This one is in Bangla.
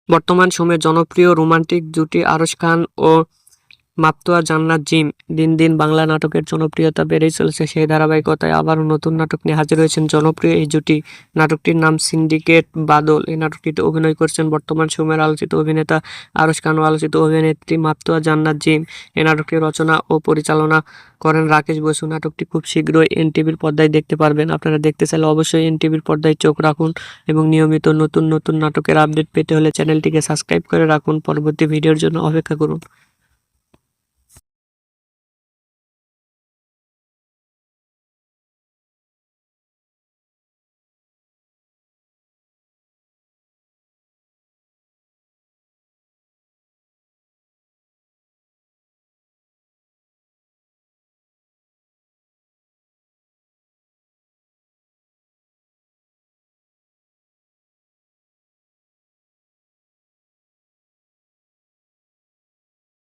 বর্তমান সময়ে জনপ্রিয় রোমান্টিক জুটি আরশ খান ও মাপতোয়া জান্নাত জিম। দিন দিন বাংলা নাটকের জনপ্রিয়তা বেড়েই চলেছে। সেই ধারাবাহিকতায় আবারও নতুন নাটক নিয়ে হাজির হয়েছেন জনপ্রিয় এই জুটি। নাটকটির নাম সিন্ডিকেট বাদল। এই নাটকটিতে অভিনয় করছেন বর্তমান সময়ের আলোচিত অভিনেতা আরশ খান ও আলোচিত অভিনেত্রী মাপতোয়া জান্নাত জিম। এই নাটকটি রচনা ও পরিচালনা করেন রাকেশ বসু। নাটকটি খুব শীঘ্রই এনটিভির পর্দায় দেখতে পারবেন। আপনারা দেখতে চাইলে অবশ্যই এনটিভির পর্দায় চোখ রাখুন এবং নিয়মিত নতুন নতুন নাটকের আপডেট পেতে হলে চ্যানেলটিকে সাবস্ক্রাইব করে রাখুন। পরবর্তী ভিডিওর জন্য অপেক্ষা করুন।